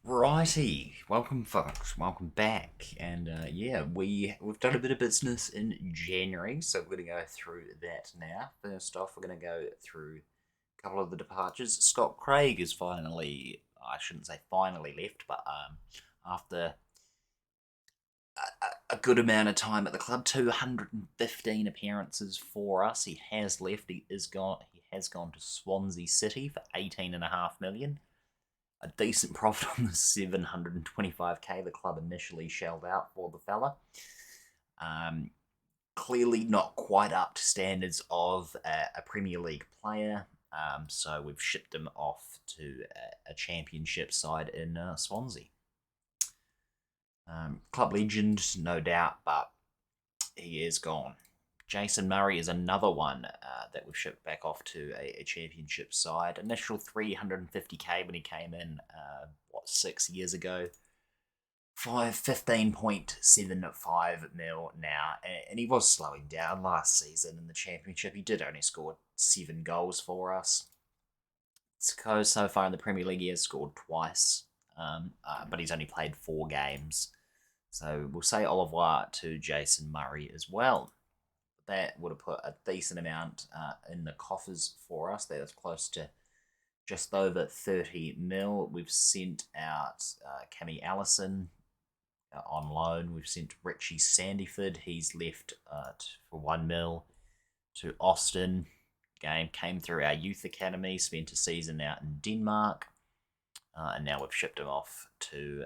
Righty, welcome folks, welcome back, and yeah, we've done a bit of business in January, so we're going to go through that now. First off, we're going to go through a couple of the departures. Scott Craig is finally, I shouldn't say finally left, but after a good amount of time at the club, 215 appearances for us, he has left. He has gone to Swansea City for 18.5 million. A decent profit on the 725k the club initially shelled out for the fella. Um, Clearly not quite up to standards of a Premier League player, so we've shipped him off to a championship side in Swansea. Club legend, no doubt, but he is gone. Jason Murray is another one that we've shipped back off to a championship side. Initial 350k when he came in, 6 years ago. 15.75 mil now, and he was slowing down last season in the championship. He did only score 7 goals for us. So far in the Premier League, he has scored twice, but he's only played 4 games. So we'll say au revoir to Jason Murray as well. That would have put a decent amount in the coffers for us. That is close to just over 30 mil. We've sent out Cammy Allison on loan. We've sent Richie Sandiford. He's left for 1 mil to Austin. Came through our youth academy, spent a season out in Denmark, and now we've shipped him off to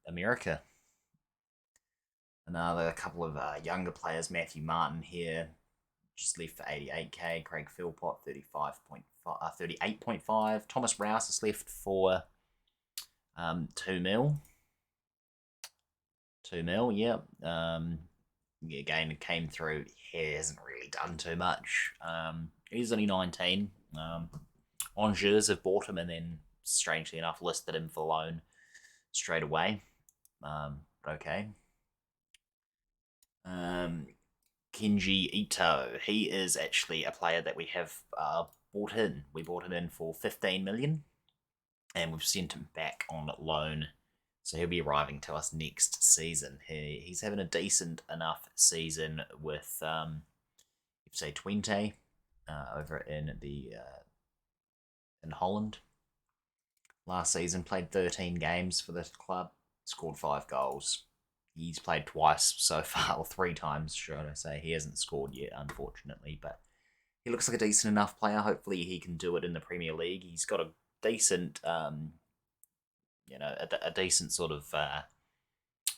America. Another couple of younger players, Matthew Martin here, just left for 88k. Craig Philpott, 38.5. Thomas Rouse is left for 2 mil. 2 mil, yeah. Again, came through. He hasn't really done too much. He's only 19. Angers have bought him and then, strangely enough, listed him for loan straight away. Okay. Kenji Ito. He is actually a player that we have bought in. We bought him in for 15 million, and we've sent him back on loan. So he'll be arriving to us next season. He's having a decent enough season with FC Twente over in in Holland. Last season, played 13 games for this club, scored 5 goals. He's played twice so far, or 3 times, should I say. He hasn't scored yet, unfortunately, but he looks like a decent enough player. Hopefully, he can do it in the Premier League. He's got a decent, a decent sort of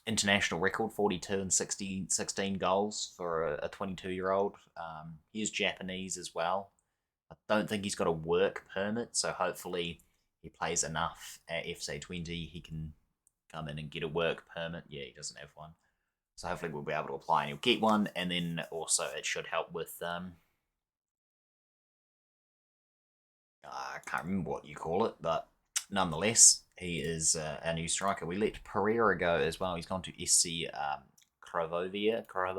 international record, 42 and 16 goals for a 22-year-old. He is Japanese as well. I don't think he's got a work permit, so hopefully he plays enough at FC Twente. He can come in and get a work permit. Yeah, he doesn't have one. So hopefully we'll be able to apply and he'll get one. And then also it should help with I can't remember what you call it, but nonetheless, he is our new striker. We let Pereira go as well. He's gone to SC Craiovia. I'm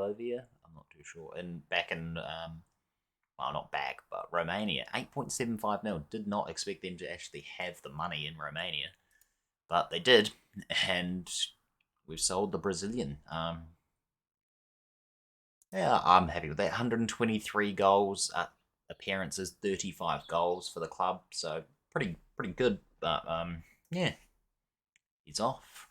not too sure. And back in well, not back, but Romania. 8.75 mil. Did not expect them to actually have the money in Romania, but they did, and we've sold the Brazilian. Yeah, I'm happy with that. 123 goals, appearances, 35 goals for the club, so pretty good. But yeah, he's off.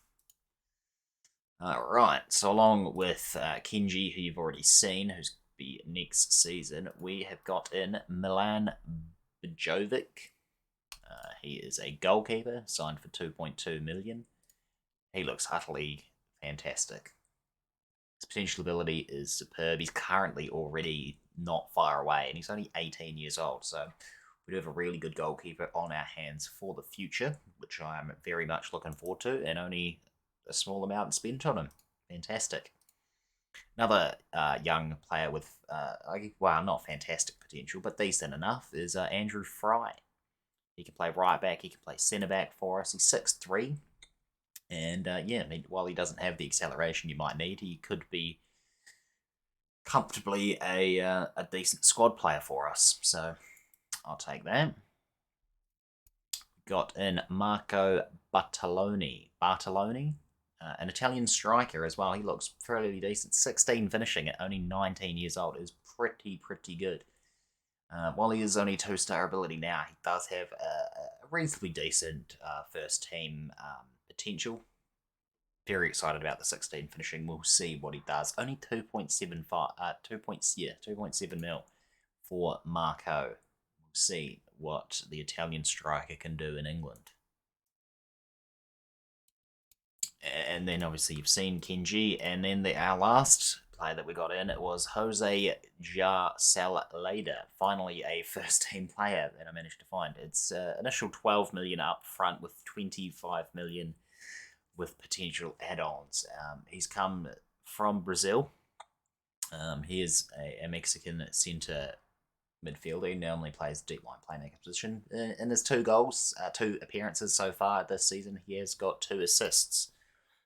Right, so along with Kenji, who you've already seen, who's be next season, we have got in Milan Bajovic. He is a goalkeeper, signed for 2.2 million. He looks utterly fantastic. His potential ability is superb. He's currently already not far away, and he's only 18 years old, so we do have a really good goalkeeper on our hands for the future, which I am very much looking forward to, and only a small amount spent on him. Fantastic. Another young player with, well, not fantastic potential, but decent enough, is Andrew Fry. He can play right back, he can play centre back for us. He's 6'3", and yeah, while he doesn't have the acceleration you might need, he could be comfortably a decent squad player for us. So I'll take that. got in Marco Bartoloni, an Italian striker as well. He looks fairly decent. 16 finishing at only 19 years old is pretty good. While he is only 2-star ability now, he does have a reasonably decent first team potential. Very excited about the 16 finishing. We'll see what he does. Only 2.7 mil for Marco. We'll see what the Italian striker can do in England. And then obviously you've seen Kenji, and then our last player that we got in, it was Jose Salada. Finally a first team player that I managed to find. It's initial 12 million up front with 25 million with potential add-ons. He's come from Brazil. He is a Mexican centre midfielder. He normally plays deep line playmaker position. In his 2 goals, 2 appearances so far this season, he has got 2 assists.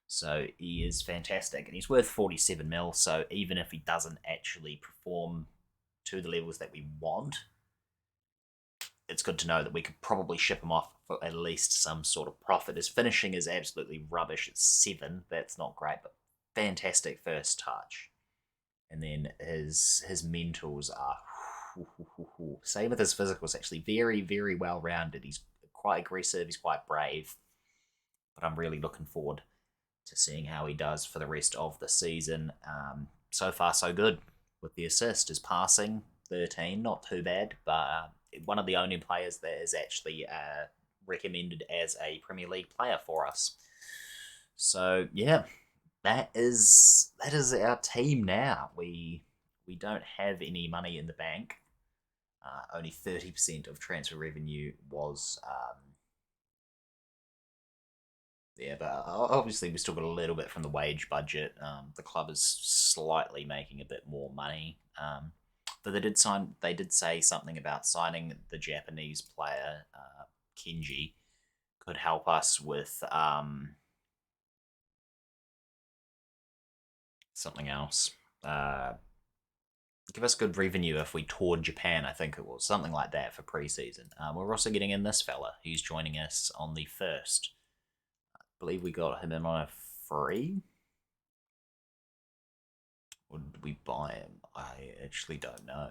So he is fantastic, and he's worth 47 mil. So even if he doesn't actually perform to the levels that we want, it's good to know that we could probably ship him off for at least some sort of profit. His finishing is absolutely rubbish. It's 7. That's not great, but fantastic first touch. And then his mentals are same with his physicals. Actually, very well rounded. He's quite aggressive. He's quite brave. But I'm really looking forward to seeing how he does for the rest of the season. So far, so good with the assist. His passing 13, not too bad, but one of the only players that is actually recommended as a Premier League player for us. So yeah, that is our team now. We don't have any money in the bank. Only 30% of transfer revenue was there, but obviously we still got a little bit from the wage budget. The club is slightly making a bit more money. But they did say something about signing the Japanese player, Kenji, could help us with something else. Give us good revenue if we toured Japan, I think it was. Something like that for pre-season. We're also getting in this fella. He's joining us on the 1st. I believe we got him in on a free. Or did we buy him? I actually don't know.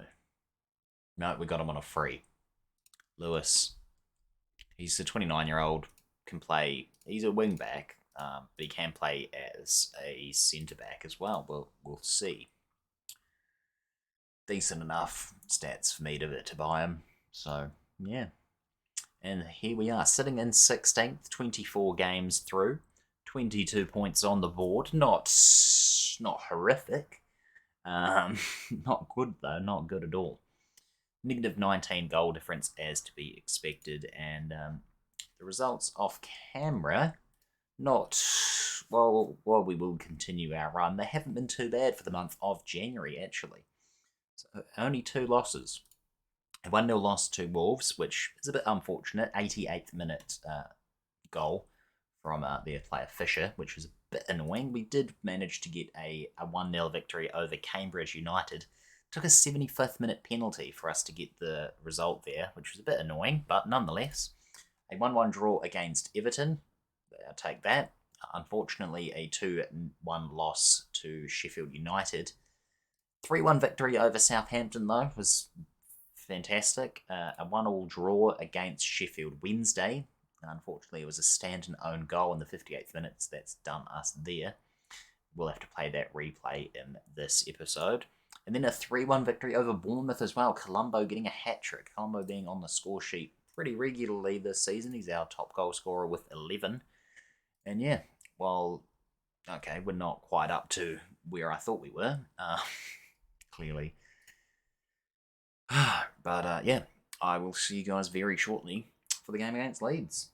No, we got him on a free. Lewis. He's a 29-year-old. Can play. He's a wing back, but he can play as a centre back as well. We'll see. Decent enough stats for me to buy him. So yeah. And here we are, sitting in 16th, 24 games through, 22 points on the board. Not horrific. Not good though, not good at all. Negative 19 goal difference as to be expected, and the results off camera, not well. We will continue our run. They haven't been too bad for the month of January, actually. So only 2 losses. A 1-0 loss to Wolves, which is a bit unfortunate. 88th minute goal from their player Fisher, which was a bit annoying. We did manage to get a 1-0 victory over Cambridge United. Took a 75th minute penalty for us to get the result there, which was a bit annoying, but nonetheless. A 1-1 draw against Everton. I'll take that. Unfortunately, a 2-1 loss to Sheffield United. 3-1 victory over Southampton, though, was fantastic. A 1-1 draw against Sheffield Wednesday. Unfortunately, it was a Stanton own goal in the 58th minutes. That's done us there. We'll have to play that replay in this episode. And then a 3-1 victory over Bournemouth as well. Colombo getting a hat-trick. Colombo being on the score sheet pretty regularly this season. He's our top goal scorer with 11. And yeah, well, okay, we're not quite up to where I thought we were. Clearly. But yeah, I will see you guys very shortly for the game against Leeds.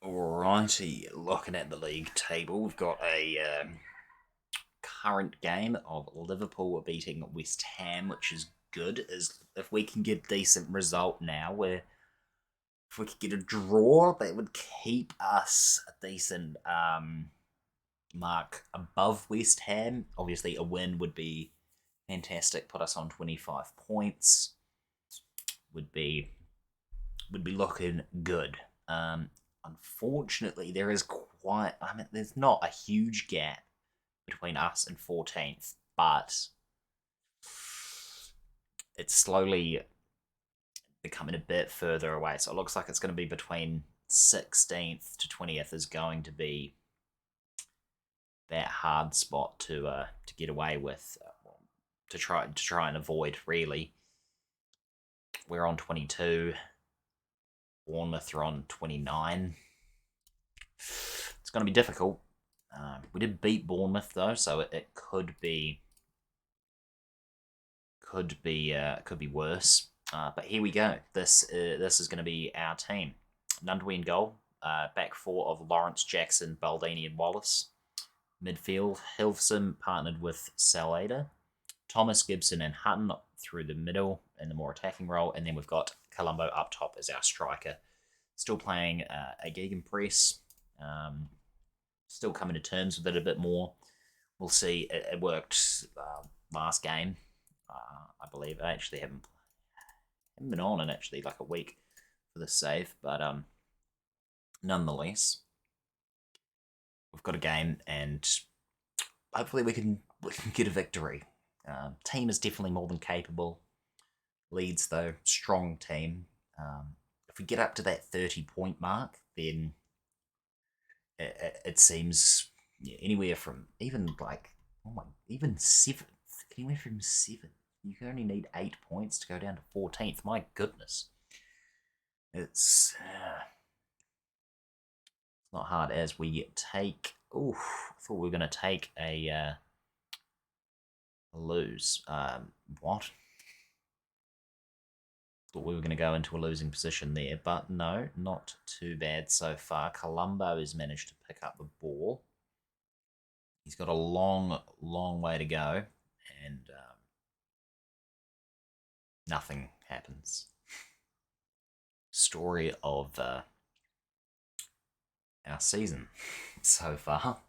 Alrighty, looking at the league table, we've got a current game of Liverpool beating West Ham, which is good. If we can get a decent result now, if we could get a draw, that would keep us a decent mark above West Ham. Obviously, a win would be fantastic, put us on 25 points. Would be looking good. Unfortunately, there is quite. I mean, there's not a huge gap between us and 14th, but it's slowly becoming a bit further away. So it looks like it's going to be between 16th to 20th is going to be that hard spot to get away with, to try and avoid. Really, we're on 22. Bournemouth are on 29. It's going to be difficult. We did beat Bournemouth though, so it could be worse. But here we go. This is going to be our team. Nundwe in goal. Back four of Lawrence, Jackson, Baldini, and Wallace. Midfield, Hilfson partnered with Salada. Thomas, Gibson, and Hutton through the middle in the more attacking role. And then we've got Colombo up top as our striker. Still playing a gegenpress. Still coming to terms with it a bit more. We'll see. It worked last game, I believe. I actually haven't been on in actually like a week for the save, but nonetheless, we've got a game, and hopefully we can get a victory. Team is definitely more than capable. Leeds though, strong team. If we get up to that 30-point mark, then it seems anywhere from even even 7th, anywhere from 7th. You can only need 8 points to go down to 14th. My goodness, it's not hard as we take. I thought we were going to take a lose. What? Thought we were going to go into a losing position there, but no, not too bad so far. Colombo has managed to pick up the ball. He's got a long, long way to go, and nothing happens. Story of our season so far.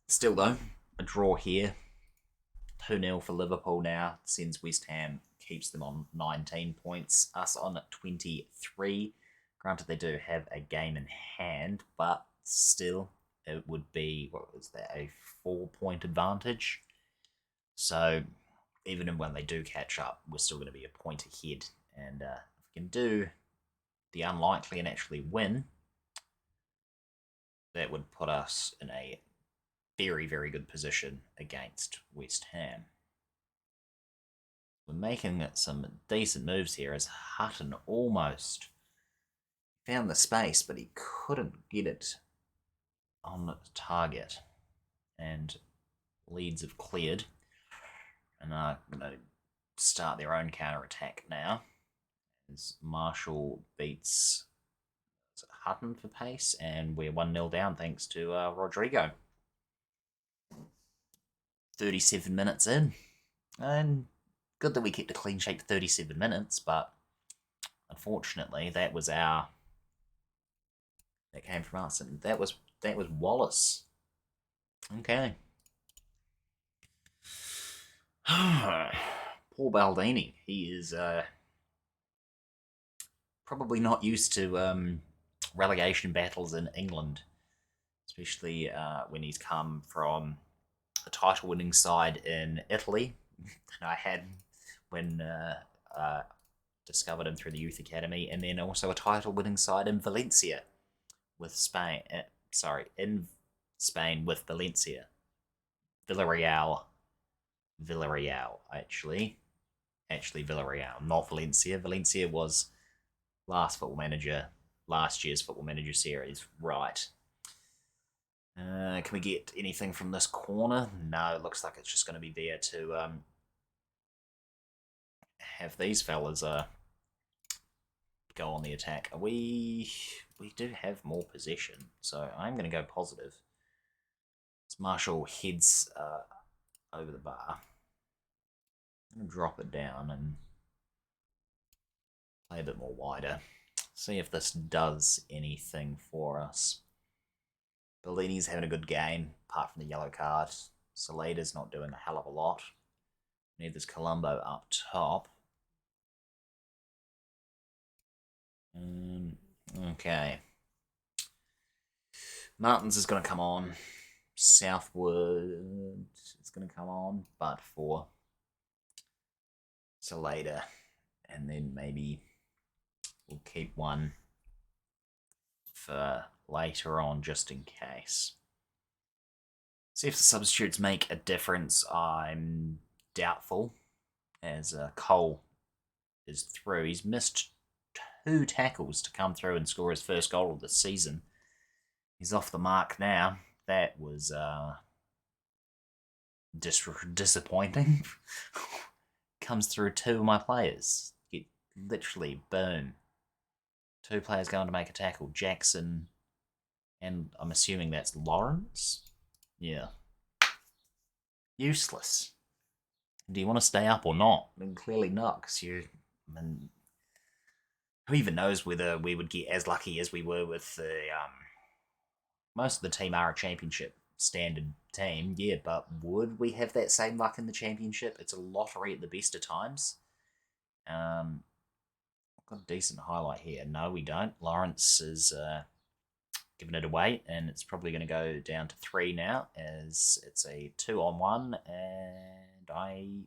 Still though, a draw here. 2-0 for Liverpool now, sends West Ham, keeps them on 19 points, us on 23. Granted, they do have a game in hand, but still, it would be, what was that, a 4-point advantage? So, even when they do catch up, we're still going to be a point ahead. And if we can do the unlikely and actually win, that would put us in a very, very good position against West Ham. We're making some decent moves here as Hutton almost found the space, but he couldn't get it on target. And Leeds have cleared and are going to start their own counter-attack now as Marshall beats Hutton for pace, and we're 1-0 down thanks to Rodrigo. 37 minutes in, and good that we kept a clean sheet for 37 minutes, but unfortunately that came from us, and that was Wallace. Okay. Poor Baldini. He is probably not used to relegation battles in England, especially when he's come from a title-winning side in Italy that I had when discovered him through the youth academy, and then also a title-winning side in Valencia with Spain. In Spain with Valencia. Villarreal, actually, Villarreal, not Valencia. Valencia was last year's Football Manager series, right? Can we get anything from this corner? No, it looks like it's just going to be there to have these fellas go on the attack. We do have more possession, so I'm going to go positive. As Marshall heads over the bar, I'm going to drop it down and play a bit more wider. See if this does anything for us. Bellini's having a good game, apart from the yellow card. Salada's not doing a hell of a lot. Neither's Colombo up top. Okay. Martins is going to come on. Southwood is going to come on, but for so later. And then maybe we'll keep one for later on just in case. See if the substitutes make a difference. I'm doubtful, as Cole is through. He's missed 2 tackles to come through and score his first goal of the season. He's off the mark now. That was disappointing. Comes through 2 of my players. Get literally boom. 2 players going to make a tackle. Jackson, and I'm assuming that's Lawrence. Yeah. Useless. Do you want to stay up or not? I mean, clearly not, because I mean, who even knows whether we would get as lucky as we were with the most of the team are a championship standard team, yeah, but would we have that same luck in the championship? It's a lottery at the best of times. I've got a decent highlight here. No, we don't. Lawrence is giving it away, and it's probably going to go down to 3 now, as it's a 2-on-1, and I'm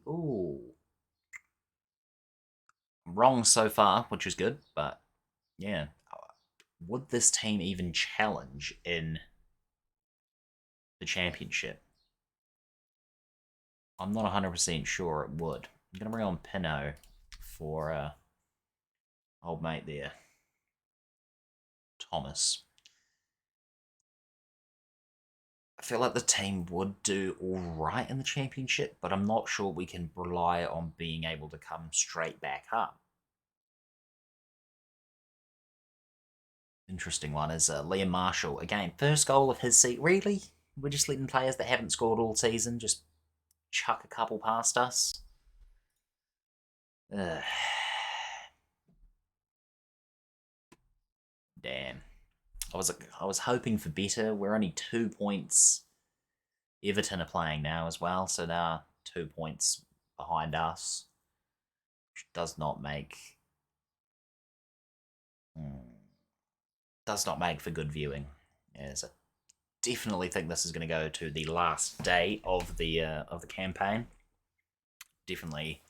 wrong so far, which is good, but yeah. Would this team even challenge in the championship? I'm not 100% sure it would. I'm going to bring on Pinot for old mate there, Thomas. I feel like the team would do alright in the championship, but I'm not sure we can rely on being able to come straight back up. Interesting one is Liam Marshall. Again, first goal of his season. Really? We're just letting players that haven't scored all season just chuck a couple past us? Ugh. Damn. I was hoping for better. We're only 2 points. Everton are playing now as well, so now 2 points behind us, which does not make for good viewing. Yes, I definitely think this is going to go to the last day of the campaign. Definitely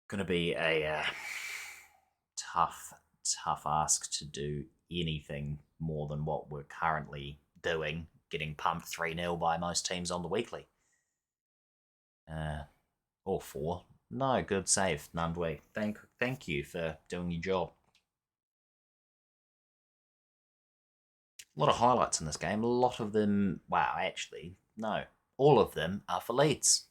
going to be a tough ask to do anything more than what we're currently doing, getting pumped 3-0 by most teams on the weekly. Or 4. No, good save, Nundwe. Thank you for doing your job. A lot of highlights in this game. A lot of them, wow, actually, no. All of them are for Leeds.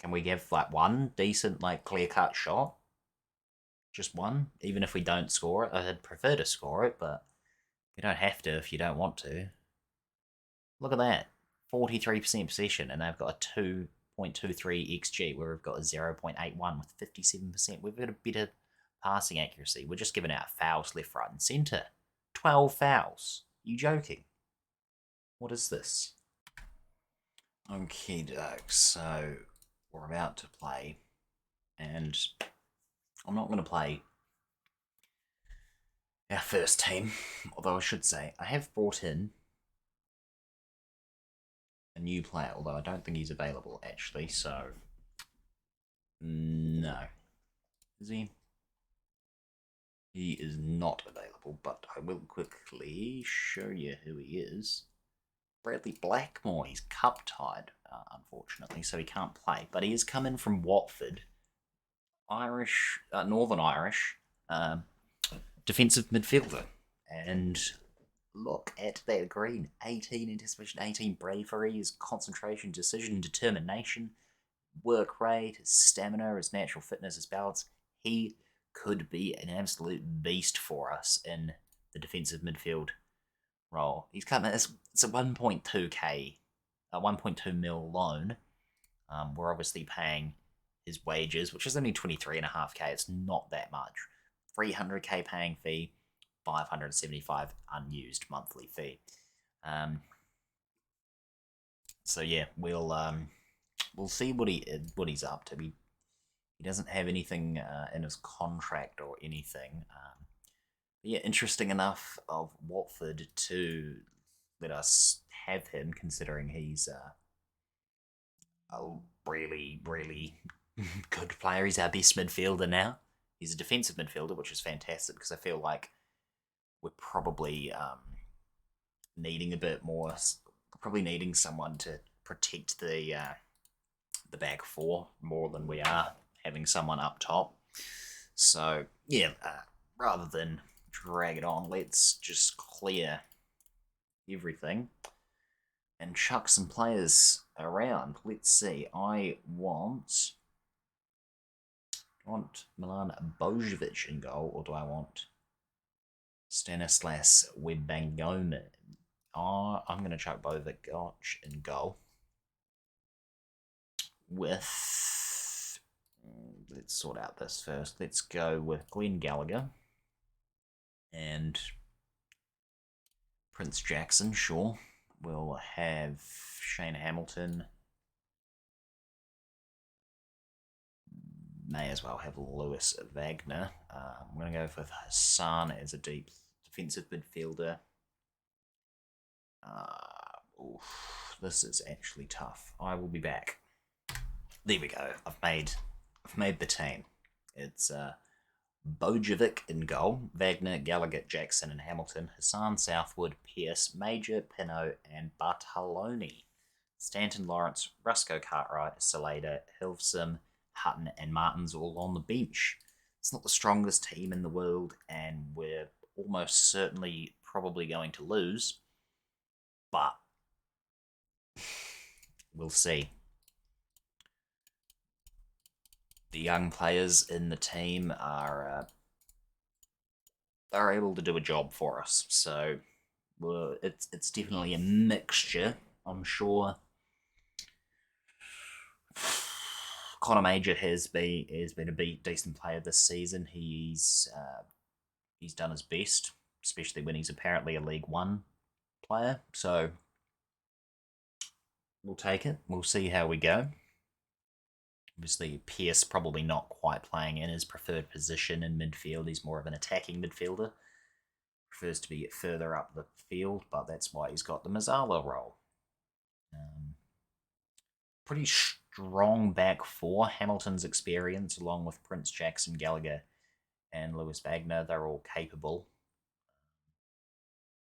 Can we give like one decent, like clear-cut shot? Just one? Even if we don't score it? I'd prefer to score it, but you don't have to if you don't want to. Look at that. 43% possession, and they've got a 2.23 XG, where we've got a 0.81 with 57%. We've got a better passing accuracy. We're just giving out fouls left, right, and centre. 12 fouls. You joking? What is this? Okay, Doug. So we're about to play, and I'm not going to play our first team, although I should say I have brought in a new player, although I don't think he's available actually. So no, is he? He is not available, but I will quickly show you who he is. Bradley Blackmore, he's cup tied, unfortunately, so he can't play. But he is coming from Watford, Irish, Northern Irish, defensive midfielder. And look at that green. 18 anticipation, 18 bravery, his concentration, decision, determination, work rate, his stamina, his natural fitness, his balance. He could be an absolute beast for us in the defensive midfield role. He's coming. It's a 1.2k, a 1.2 mil loan. We're obviously paying his wages, which is only 23.5k. It's not that much. 300k paying fee, 575 unused monthly fee. So yeah, we'll see what he's up to. He doesn't have anything in his contract or anything. Yeah, interesting enough of Watford to let us have him, considering he's a really, really good player. He's our best midfielder now. He's a defensive midfielder, which is fantastic because I feel like we're probably needing a bit more, probably needing someone to protect the back four more than we are having someone up top. So yeah, rather than drag it on, let's just clear everything and chuck some players around. Let's see. I want Milan Bojovic in goal, or do I want Stanislas Wembanyama? Oh, I'm going to chuck Bojovic in goal with. Let's sort out this first. Let's go with Glenn Gallagher and Prince Jackson. Sure, we'll have Shane Hamilton. May as well have Lewis Wagner. I'm going to go with Hassan as a deep defensive midfielder. This is actually tough. I will be back. There we go. I've made the team. It's Bojovic in goal, Wagner, Gallagher, Jackson, and Hamilton, Hassan, Southwood, Pearce, Major, Pinot, and Bartoloni. Stanton, Lawrence, Rusco, Cartwright, Salada, Hilfsom, Hutton, and Martin's all on the bench. It's not the strongest team in the world, and we're almost certainly probably going to lose, but we'll see. The young players in the team are able to do a job for us, so it's definitely a mixture. I'm sure Connor Major has been a decent player this season. He's done his best, especially when he's apparently a League One player. So we'll take it. We'll see how we go. Obviously, Pearce probably not quite playing in his preferred position in midfield. He's more of an attacking midfielder. Prefers to be further up the field, but that's why he's got the Mazzala role. Pretty strong back four. Hamilton's experience, along with Prince Jackson, Gallagher, and Lewis Wagner, they're all capable.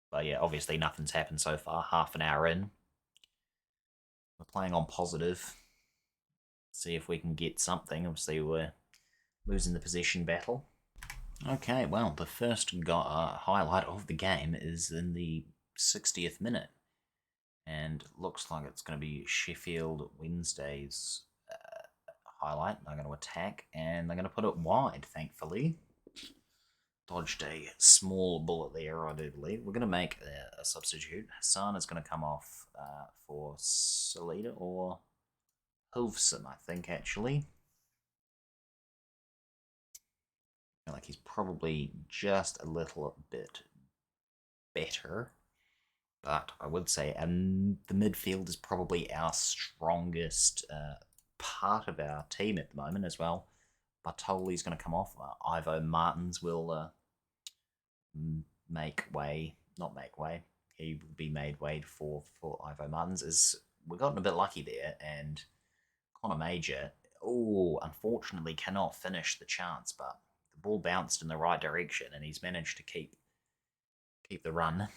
But yeah, obviously nothing's happened so far. Half an hour in. We're playing on positive. See if we can get something. Obviously, we're losing the possession battle. Okay, well, the first highlight of the game is in the 60th minute. And looks like it's going to be Sheffield Wednesday's highlight. They're going to attack, and they're going to put it wide, thankfully. Dodged a small bullet there, I do believe. We're going to make a substitute. Hassan is going to come off for Salida or Hilfson, I think, actually. I feel like he's probably just a little bit better. But I would say the midfield is probably our strongest part of our team at the moment as well. Bartoli's going to come off. Ivo Martins will he will be made way for Ivo Martins. We've gotten a bit lucky there, and Connor Major, unfortunately cannot finish the chance, but the ball bounced in the right direction, and he's managed to keep the run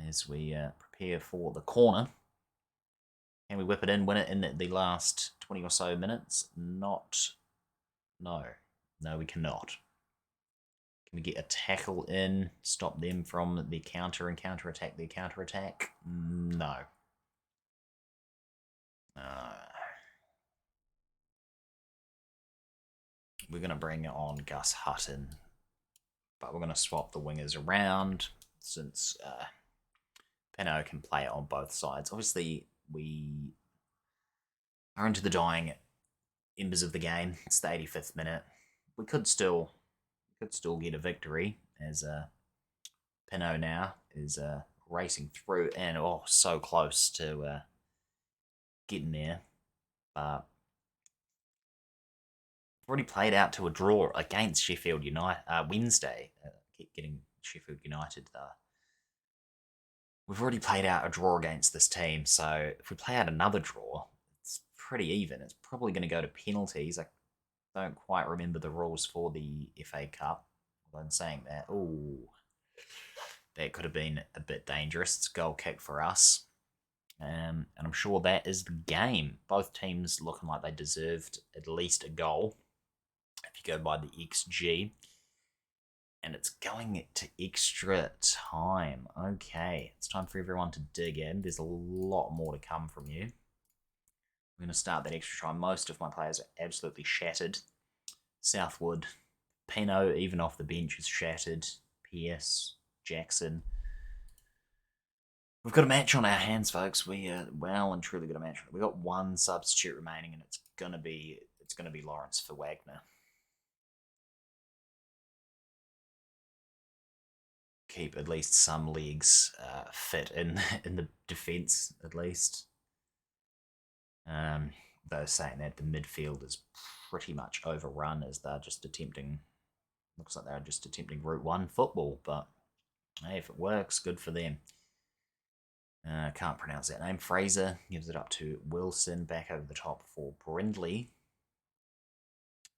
as we prepare for the corner. Can we whip it in, win it in the last 20 or so minutes? No, we cannot. Can we get a tackle in, stop them from the counter and counter-attack their counter-attack? No. We're going to bring on Gus Hutton, but we're going to swap the wingers around since Peno can play it on both sides. Obviously, we are into the dying embers of the game. It's the 85th minute. We could still get a victory as Peno now is racing through and so close to getting there. But already played out to a draw against Sheffield United Wednesday. Keep getting Sheffield United though. We've already played out a draw against this team, so if we play out another draw, it's pretty even. It's probably going to go to penalties. I don't quite remember the rules for the FA Cup. Although in saying that, that could have been a bit dangerous. It's a goal kick for us. And I'm sure that is the game. Both teams looking like they deserved at least a goal. If you go by the XG. And it's going to extra time. Okay, it's time for everyone to dig in. There's a lot more to come from you. We're going to start that extra time. Most of my players are absolutely shattered. Southwood, Pino, even off the bench, is shattered. PS, Jackson. We've got a match on our hands, folks. We well and truly got a match. We've got one substitute remaining, and it's gonna be Lawrence for Wagner. Keep at least some legs fit in the defence, at least. Though saying that, the midfield is pretty much overrun as they're just attempting. Looks like they're just attempting Route 1 football, but hey, if it works, good for them. Can't pronounce that name. Fraser gives it up to Wilson, back over the top for Brindley.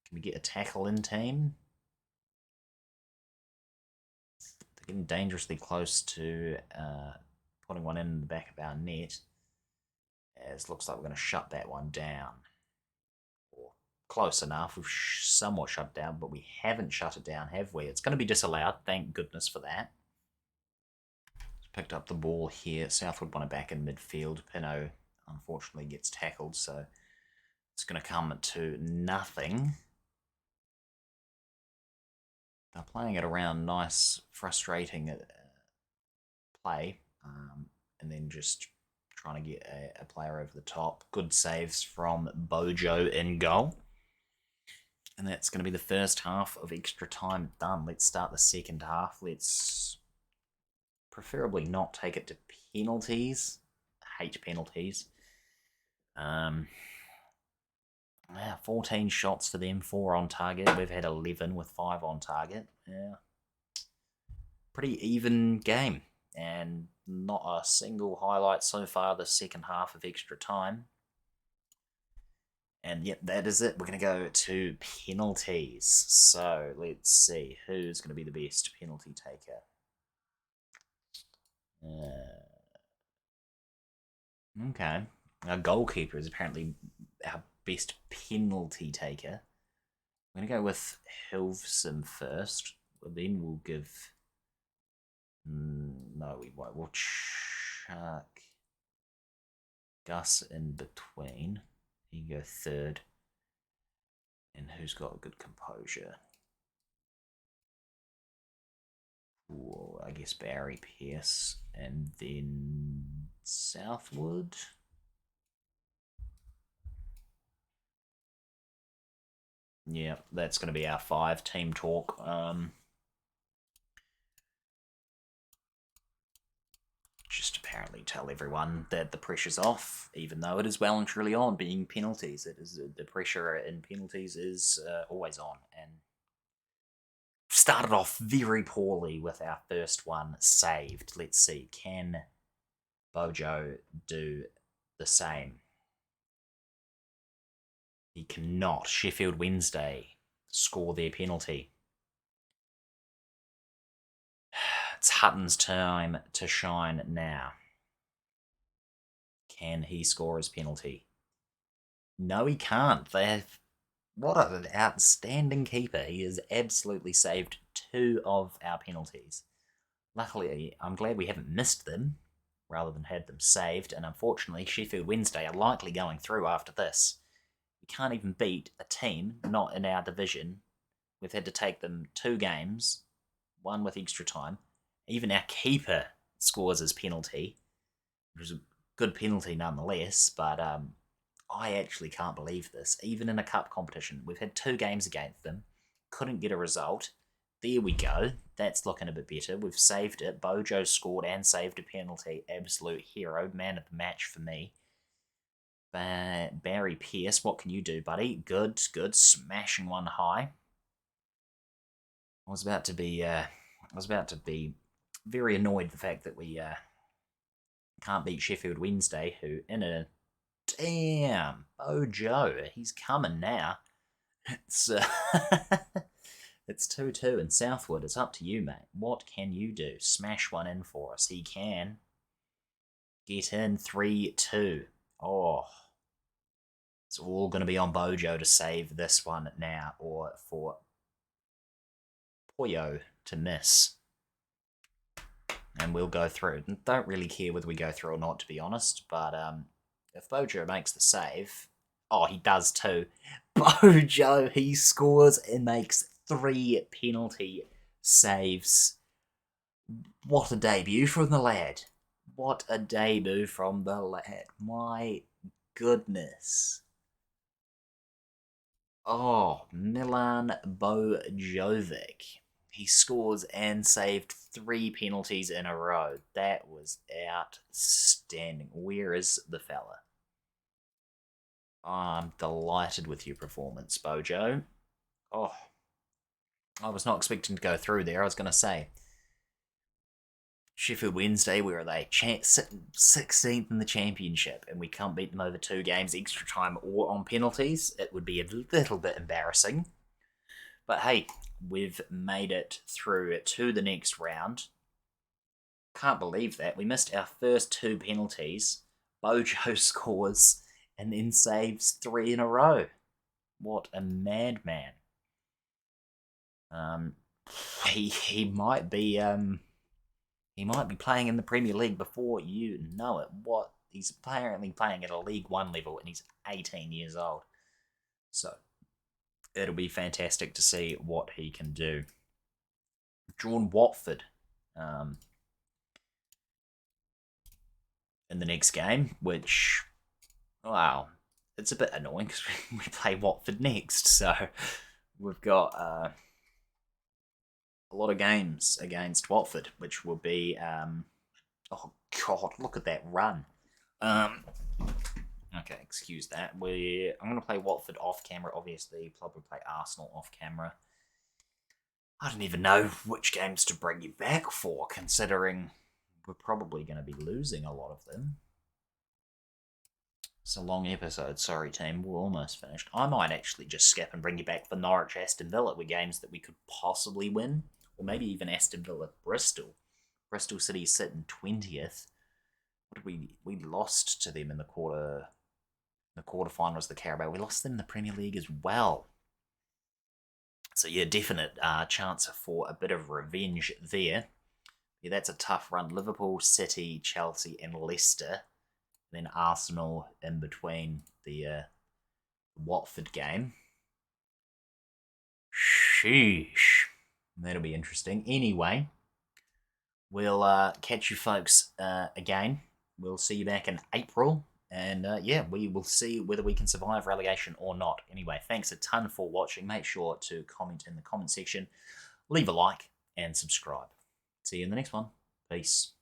Can we get a tackle in, team? They're getting dangerously close to putting one in the back of our net. As looks like we're going to shut that one down. Or close enough. We've somewhat shut down, but we haven't shut it down, have we? It's going to be disallowed. Thank goodness for that. Picked up the ball here. Southwood want it back in midfield. Pino unfortunately gets tackled, so it's going to come to nothing. They're playing it around nice, frustrating play, and then just trying to get a player over the top. Good saves from Bojo in goal. And that's going to be the first half of extra time done. Let's start the second half. Let's preferably not take it to penalties. I hate penalties. 14 shots for them, 4 on target. We've had 11 with 5 on target. Yeah. Pretty even game. And not a single highlight so far the second half of extra time. And yep, that is it. We're going to go to penalties. So let's see who's going to be the best penalty taker. Okay. Our goalkeeper is apparently our best penalty taker. I'm going to go with Hilveson first. Then we'll give... No, we won't. We'll chuck Gus in between. You can go third. And who's got good composure? Ooh, I guess Barry Pierce. And then Southwood. Yeah, that's going to be our 5 team talk. Just apparently tell everyone that the pressure's off, even though it is well and truly on. Being penalties, it is the pressure in penalties is always on, and started off very poorly with our first one saved. Let's see, can Bojo do the same? He cannot. Sheffield Wednesday score their penalty. It's Hutton's time to shine now. Can he score his penalty? No, he can't. What an outstanding keeper. He has absolutely saved 2 of our penalties. Luckily, I'm glad we haven't missed them rather than had them saved, and unfortunately, Sheffield Wednesday are likely going through after this. We can't even beat a team not in our division. We've had to take them 2 games, 1 with extra time. Even our keeper scores his penalty, which was a good penalty nonetheless, but I actually can't believe this. Even in a cup competition, we've had 2 games against them, couldn't get a result. There we go. That's looking a bit better. We've saved it. Bojo scored and saved a penalty. Absolute hero. Man of the match for me. Barry Pierce, what can you do, buddy? Good, good. Smashing one high. I was about to be very annoyed the fact that we can't beat Sheffield Wednesday, who in a damn Joe, he's coming now. It's it's 2-2 in Southwood. It's up to you, mate. What can you do? Smash one in for us. He can. Get in 3-2. Oh. It's all going to be on Bojo to save this one now, or for Poyo to miss. And we'll go through. Don't really care whether we go through or not, to be honest, but if Bojo makes the save... Oh, he does too. Bojo, he scores and makes 3 penalty saves. What a debut from the lad. What a debut from the lad. My goodness. Oh, Milan Bojovic. He scores and saved 3 penalties in a row. That was outstanding. Where is the fella? Oh, I'm delighted with your performance, Bojo. Oh, I was not expecting to go through there. I was going to say, Sheffield Wednesday, where are they? 16th in the championship, and we can't beat them over 2 games, extra time, or on penalties. It would be a little bit embarrassing. But hey, we've made it through to the next round. Can't believe that. We missed our first 2 penalties. Bojo scores and then saves 3 in a row. What a madman. He might be playing in the Premier League before you know it. What, he's apparently playing at a League One level and he's 18 years old. So it'll be fantastic to see what he can do. Drawn Watford in the next game, which, wow, it's a bit annoying because we play Watford next. So we've got a lot of games against Watford, which will be, oh god, look at that run. Okay, excuse that. I'm going to play Watford off camera, obviously. Probably play Arsenal off camera. I don't even know which games to bring you back for, considering we're probably going to be losing a lot of them. It's a long episode, sorry team, we're almost finished. I might actually just skip and bring you back for Norwich Aston Villa with games that we could possibly win, or maybe even Aston Villa Bristol. Bristol City sit in 20th. What did we lost to them in the quarterfinals, the Carabao. We lost them in the Premier League as well. So yeah, definite chance for a bit of revenge there. Yeah, that's a tough run. Liverpool, City, Chelsea, and Leicester. Then Arsenal in between the Watford game. Sheesh. That'll be interesting. Anyway, we'll catch you folks again. We'll see you back in April. And yeah, we will see whether we can survive relegation or not. Anyway, thanks a ton for watching. Make sure to comment in the comment section, leave a like, and subscribe. See you in the next one. Peace.